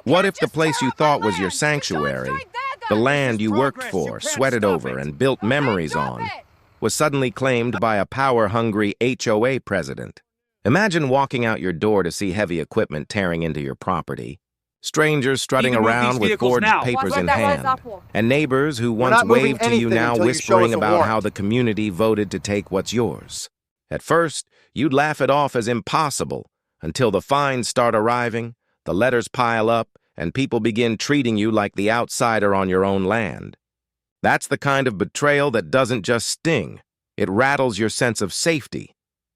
What if the place you thought was your sanctuary, the land you worked for, sweated over, and built memories on, was suddenly claimed by a power-hungry HOA president? Imagine walking out your door to see heavy equipment tearing into your property, strangers strutting around with forged papers in hand, and neighbors who once waved to you now whispering about how the community voted to take what's yours. At first, you'd laugh it off as impossible, until the fines start arriving, the letters pile up, and people begin treating you like the outsider on your own land. That's the kind of betrayal that doesn't just sting. It rattles your sense of safety,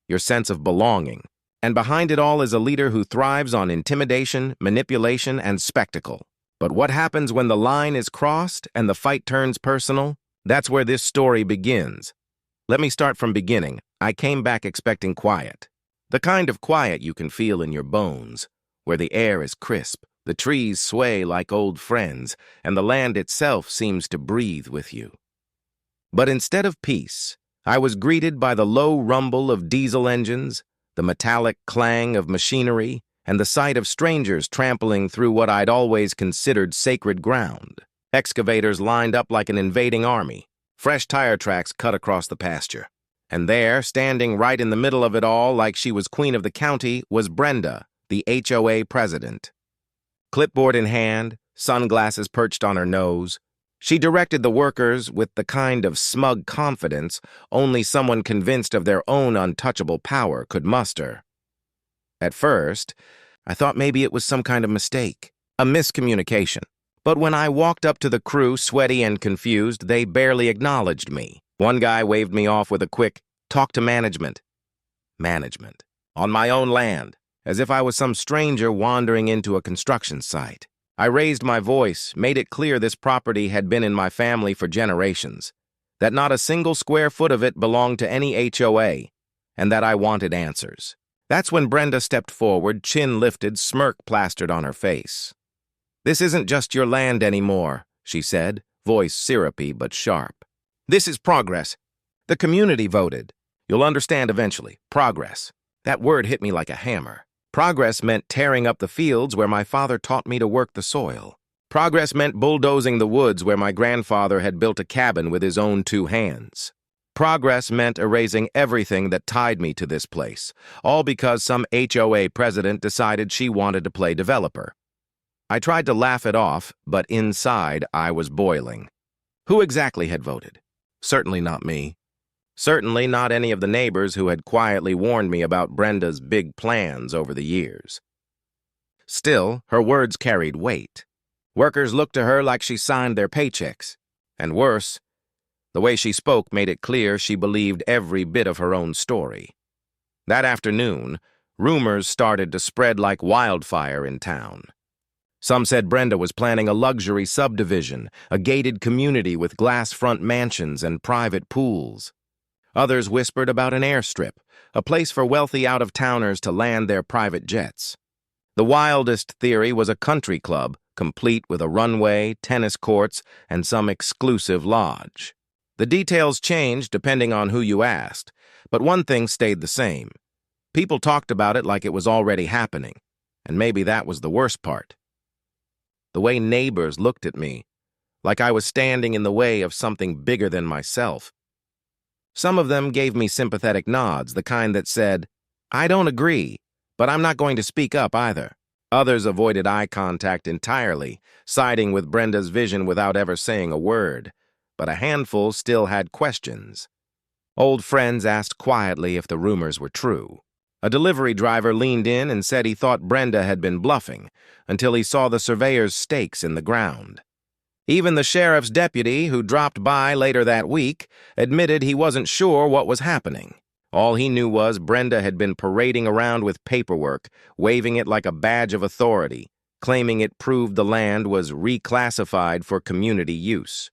your sense of belonging. And behind it all is a leader who thrives on intimidation, manipulation, and spectacle. But what happens when the line is crossed and the fight turns personal? That's where this story begins. Let me start from beginning. I came back expecting quiet. The kind of quiet you can feel in your bones, where the air is crisp, the trees sway like old friends, and the land itself seems to breathe with you. But instead of peace, I was greeted by the low rumble of diesel engines, the metallic clang of machinery, and the sight of strangers trampling through what I'd always considered sacred ground. Excavators lined up like an invading army, fresh tire tracks cut across the pasture. And there, standing right in the middle of it all like she was queen of the county, was Brenda, the HOA president. Clipboard in hand, sunglasses perched on her nose, she directed the workers with the kind of smug confidence only someone convinced of their own untouchable power could muster. At first, I thought maybe it was some kind of mistake, a miscommunication. But when I walked up to the crew, sweaty and confused, they barely acknowledged me. One guy waved me off with a quick, "Talk to management." Management. On my own land, as if I was some stranger wandering into a construction site. I raised my voice, made it clear this property had been in my family for generations, that not a single square foot of it belonged to any HOA, and that I wanted answers. That's when Brenda stepped forward, chin lifted, smirk plastered on her face. "This isn't just your land anymore," she said, voice syrupy but sharp. "This is progress. The community voted. You'll understand eventually. Progress." That word hit me like a hammer. Progress meant tearing up the fields where my father taught me to work the soil. Progress meant bulldozing the woods where my grandfather had built a cabin with his own 2 hands. Progress meant erasing everything that tied me to this place, all because some HOA president decided she wanted to play developer. I tried to laugh it off, but inside I was boiling. Who exactly had voted? Certainly not me. Certainly not any of the neighbors who had quietly warned me about Brenda's big plans over the years. Still, her words carried weight. Workers looked to her like she signed their paychecks. And worse, the way she spoke made it clear she believed every bit of her own story. That afternoon, rumors started to spread like wildfire in town. Some said Brenda was planning a luxury subdivision, a gated community with glass-front mansions and private pools. Others whispered about an airstrip, a place for wealthy out-of-towners to land their private jets. The wildest theory was a country club, complete with a runway, tennis courts, and some exclusive lodge. The details changed depending on who you asked, but one thing stayed the same. People talked about it like it was already happening, and maybe that was the worst part. The way neighbors looked at me, like I was standing in the way of something bigger than myself. Some of them gave me sympathetic nods, the kind that said, "I don't agree, but I'm not going to speak up either." Others avoided eye contact entirely, siding with Brenda's vision without ever saying a word. But a handful still had questions. Old friends asked quietly if the rumors were true. A delivery driver leaned in and said he thought Brenda had been bluffing until he saw the surveyor's stakes in the ground. Even the sheriff's deputy, who dropped by later that week, admitted he wasn't sure what was happening. All he knew was Brenda had been parading around with paperwork, waving it like a badge of authority, claiming it proved the land was reclassified for community use.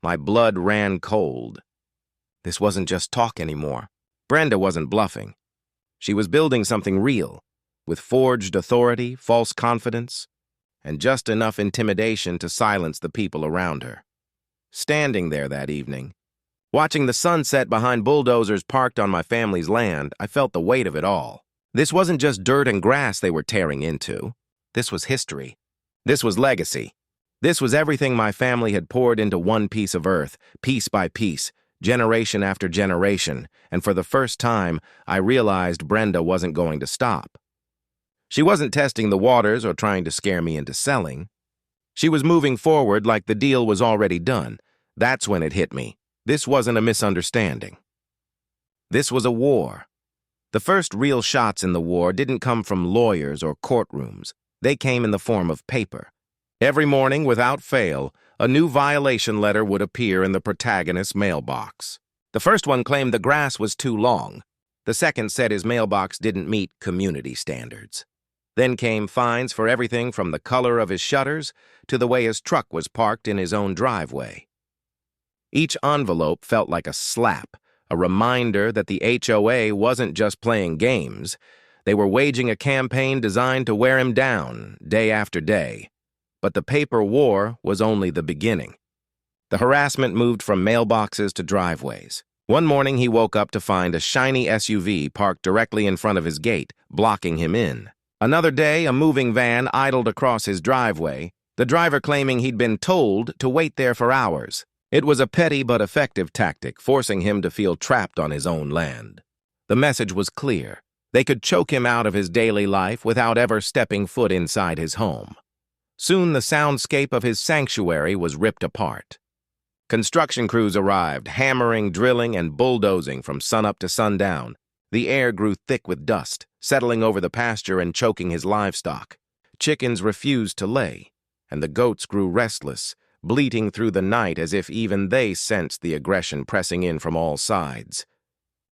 My blood ran cold. This wasn't just talk anymore. Brenda wasn't bluffing. She was building something real, with forged authority, false confidence, and just enough intimidation to silence the people around her. Standing there that evening, watching the sunset behind bulldozers parked on my family's land, I felt the weight of it all. This wasn't just dirt and grass they were tearing into. This was history. This was legacy. This was everything my family had poured into one piece of earth, piece by piece, generation after generation, and for the first time, I realized Brenda wasn't going to stop. She wasn't testing the waters or trying to scare me into selling. She was moving forward like the deal was already done. That's when it hit me. This wasn't a misunderstanding. This was a war. The first real shots in the war didn't come from lawyers or courtrooms. They came in the form of paper. Every morning, without fail, a new violation letter would appear in the protagonist's mailbox. The first one claimed the grass was too long. The second said his mailbox didn't meet community standards. Then came fines for everything from the color of his shutters to the way his truck was parked in his own driveway. Each envelope felt like a slap, a reminder that the HOA wasn't just playing games. They were waging a campaign designed to wear him down, day after day. But the paper war was only the beginning. The harassment moved from mailboxes to driveways. One morning he woke up to find a shiny SUV parked directly in front of his gate, blocking him in. Another day, a moving van idled across his driveway, the driver claiming he'd been told to wait there for hours. It was a petty but effective tactic, forcing him to feel trapped on his own land. The message was clear. They could choke him out of his daily life without ever stepping foot inside his home. Soon the soundscape of his sanctuary was ripped apart. Construction crews arrived, hammering, drilling, and bulldozing from sunup to sundown. The air grew thick with dust, settling over the pasture and choking his livestock. Chickens refused to lay, and the goats grew restless, bleating through the night as if even they sensed the aggression pressing in from all sides.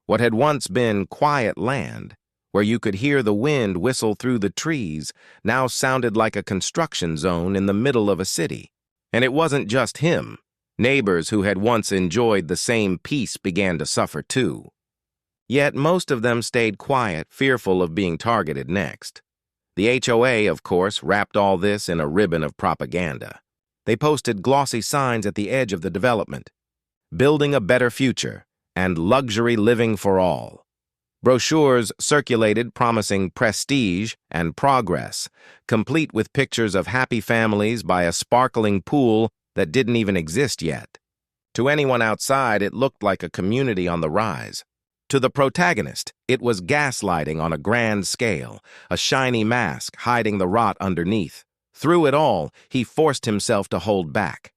What had once been quiet land, where you could hear the wind whistle through the trees, now sounded like a construction zone in the middle of a city. And it wasn't just him. Neighbors who had once enjoyed the same peace began to suffer too. Yet most of them stayed quiet, fearful of being targeted next. The HOA, of course, wrapped all this in a ribbon of propaganda. They posted glossy signs at the edge of the development. Building a better future and luxury living for all. Brochures circulated promising prestige and progress, complete with pictures of happy families by a sparkling pool that didn't even exist yet. To anyone outside, it looked like a community on the rise. To the protagonist, it was gaslighting on a grand scale, a shiny mask hiding the rot underneath. Through it all, he forced himself to hold back.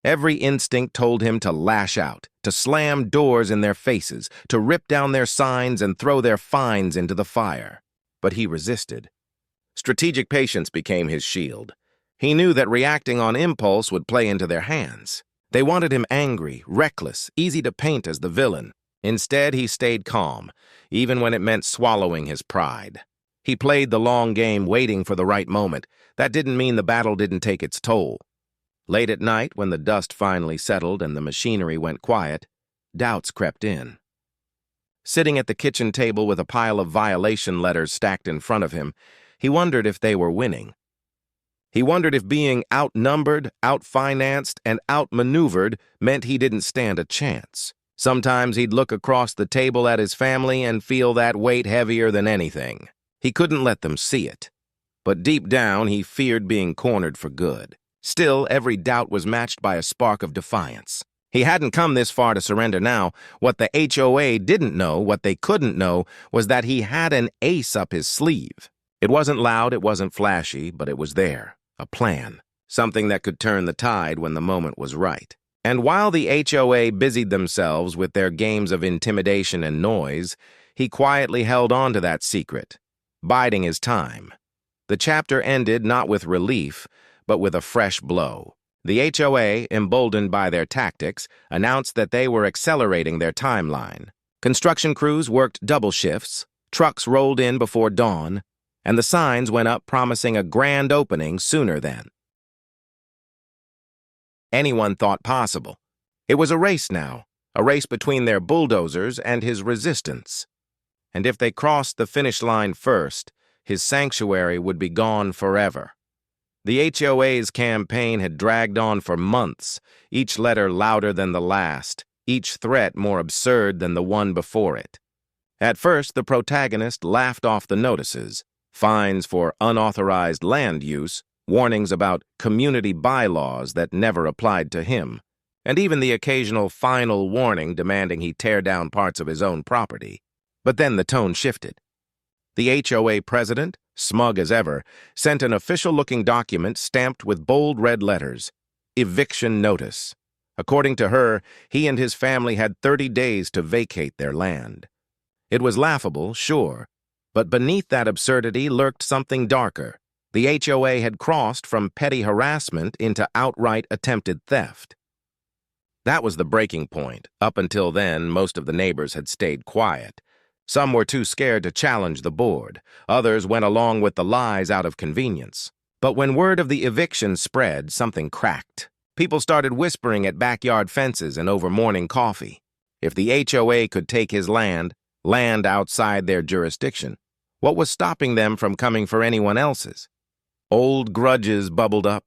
Every instinct told him to lash out, to slam doors in their faces, to rip down their signs and throw their fines into the fire. But he resisted. Strategic patience became his shield. He knew that reacting on impulse would play into their hands. They wanted him angry, reckless, easy to paint as the villain. Instead, he stayed calm, even when it meant swallowing his pride. He played the long game, waiting for the right moment. That didn't mean the battle didn't take its toll. Late at night, when the dust finally settled and the machinery went quiet, doubts crept in. Sitting at the kitchen table with a pile of violation letters stacked in front of him, he wondered if they were winning. He wondered if being outnumbered, outfinanced, and outmaneuvered meant he didn't stand a chance. Sometimes he'd look across the table at his family and feel that weight heavier than anything. He couldn't let them see it. But deep down, he feared being cornered for good. Still, every doubt was matched by a spark of defiance. He hadn't come this far to surrender now. What the HOA didn't know, what they couldn't know, was that he had an ace up his sleeve. It wasn't loud, it wasn't flashy, but it was there. A plan. Something that could turn the tide when the moment was right. And while the HOA busied themselves with their games of intimidation and noise, he quietly held on to that secret, biding his time. The chapter ended not with relief, but with a fresh blow. The HOA, emboldened by their tactics, announced that they were accelerating their timeline. Construction crews worked double shifts, trucks rolled in before dawn, and the signs went up promising a grand opening sooner than anyone thought possible. It was a race now, a race between their bulldozers and his resistance. And if they crossed the finish line first, his sanctuary would be gone forever. The HOA's campaign had dragged on for months, each letter louder than the last, each threat more absurd than the one before it. At first, the protagonist laughed off the notices, fines for unauthorized land use, warnings about community bylaws that never applied to him, and even the occasional final warning demanding he tear down parts of his own property. But then the tone shifted. The HOA president, smug as ever, sent an official-looking document stamped with bold red letters, "Eviction Notice." According to her, he and his family had 30 days to vacate their land. It was laughable, sure, but beneath that absurdity lurked something darker. The HOA had crossed from petty harassment into outright attempted theft. That was the breaking point. Up until then, most of the neighbors had stayed quiet. Some were too scared to challenge the board. Others went along with the lies out of convenience. But when word of the eviction spread, something cracked. People started whispering at backyard fences and over morning coffee. If the HOA could take his land outside their jurisdiction, what was stopping them from coming for anyone else's? Old grudges bubbled up.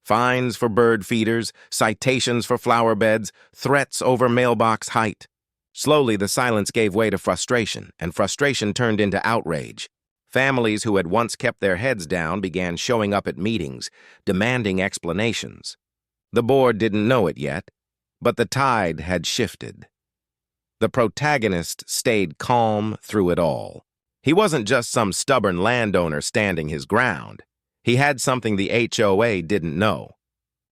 Fines for bird feeders, citations for flower beds, threats over mailbox height. Slowly, the silence gave way to frustration, and frustration turned into outrage. Families who had once kept their heads down began showing up at meetings, demanding explanations. The board didn't know it yet, but the tide had shifted. The protagonist stayed calm through it all. He wasn't just some stubborn landowner standing his ground. He had something the HOA didn't know.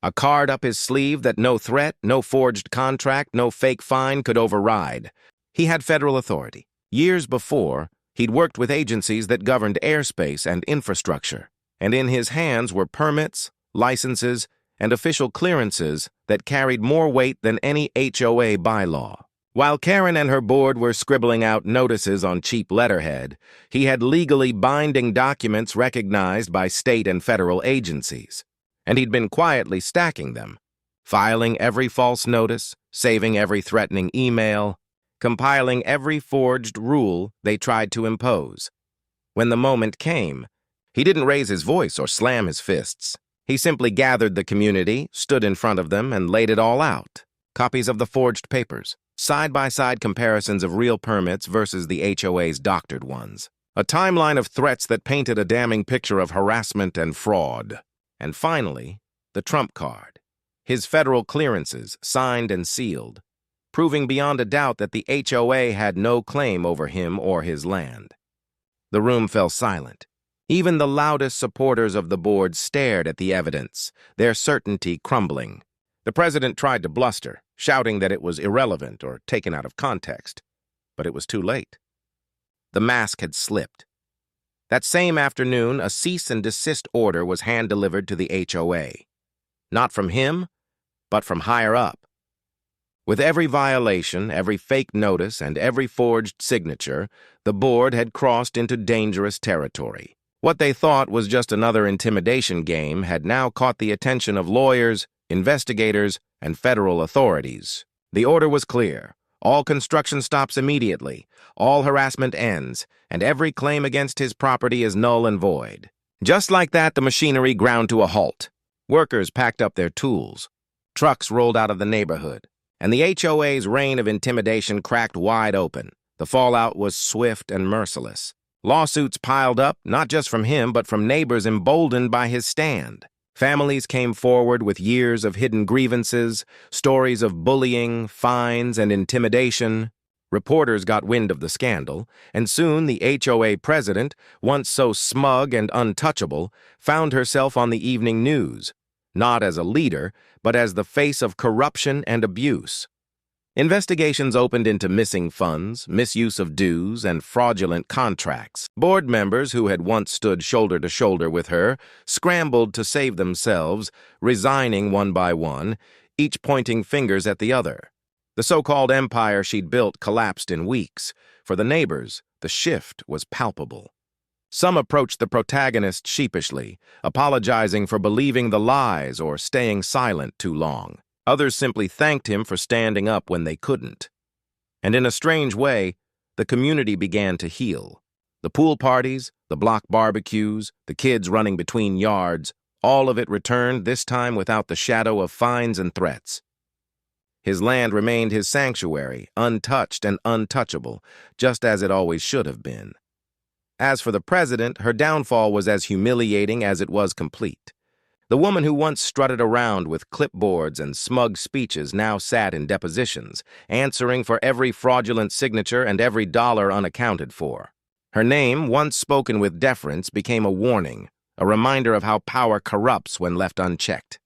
A card up his sleeve that no threat, no forged contract, no fake fine could override. He had federal authority. Years before, he'd worked with agencies that governed airspace and infrastructure, and in his hands were permits, licenses, and official clearances that carried more weight than any HOA bylaw. While Karen and her board were scribbling out notices on cheap letterhead, he had legally binding documents recognized by state and federal agencies. And he'd been quietly stacking them, filing every false notice, saving every threatening email, compiling every forged rule they tried to impose. When the moment came, he didn't raise his voice or slam his fists. He simply gathered the community, stood in front of them, and laid it all out. Copies of the forged papers, side-by-side comparisons of real permits versus the HOA's doctored ones. A timeline of threats that painted a damning picture of harassment and fraud. And finally, the trump card, his federal clearances, signed and sealed, proving beyond a doubt that the HOA had no claim over him or his land. The room fell silent. Even the loudest supporters of the board stared at the evidence, their certainty crumbling. The president tried to bluster, shouting that it was irrelevant or taken out of context, but it was too late. The mask had slipped. That same afternoon, a cease and desist order was hand-delivered to the HOA. Not from him, but from higher up. With every violation, every fake notice, and every forged signature, the board had crossed into dangerous territory. What they thought was just another intimidation game had now caught the attention of lawyers, investigators, and federal authorities. The order was clear. All construction stops immediately, all harassment ends, and every claim against his property is null and void. Just like that, the machinery ground to a halt. Workers packed up their tools. Trucks rolled out of the neighborhood, and the HOA's reign of intimidation cracked wide open. The fallout was swift and merciless. Lawsuits piled up, not just from him, but from neighbors emboldened by his stand. Families came forward with years of hidden grievances, stories of bullying, fines, and intimidation. Reporters got wind of the scandal, and soon the HOA president, once so smug and untouchable, found herself on the evening news, not as a leader, but as the face of corruption and abuse. Investigations opened into missing funds, misuse of dues, and fraudulent contracts. Board members who had once stood shoulder to shoulder with her scrambled to save themselves, resigning one by one, each pointing fingers at the other. The so-called empire she'd built collapsed in weeks. For the neighbors, the shift was palpable. Some approached the protagonist sheepishly, apologizing for believing the lies or staying silent too long. Others simply thanked him for standing up when they couldn't. And in a strange way, the community began to heal. The pool parties, the block barbecues, the kids running between yards, all of it returned, this time without the shadow of fines and threats. His land remained his sanctuary, untouched and untouchable, just as it always should have been. As for the president, her downfall was as humiliating as it was complete. The woman who once strutted around with clipboards and smug speeches now sat in depositions, answering for every fraudulent signature and every dollar unaccounted for. Her name, once spoken with deference, became a warning, a reminder of how power corrupts when left unchecked.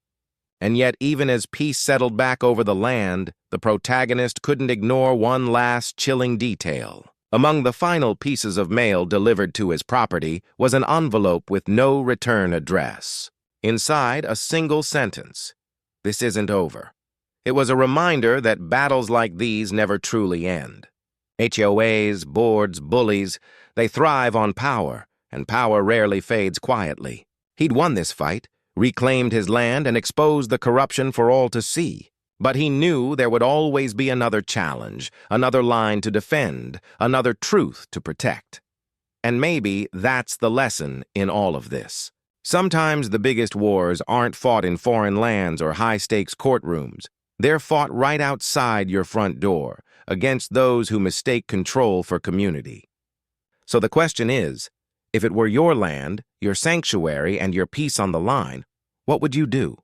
And yet, even as peace settled back over the land, the protagonist couldn't ignore one last chilling detail. Among the final pieces of mail delivered to his property was an envelope with no return address. Inside, a single sentence: "This isn't over." It was a reminder that battles like these never truly end. HOAs, boards, bullies, they thrive on power, and power rarely fades quietly. He'd won this fight, reclaimed his land, and exposed the corruption for all to see. But he knew there would always be another challenge, another line to defend, another truth to protect. And maybe that's the lesson in all of this. Sometimes the biggest wars aren't fought in foreign lands or high-stakes courtrooms. They're fought right outside your front door, against those who mistake control for community. So the question is, if it were your land, your sanctuary, and your peace on the line, what would you do?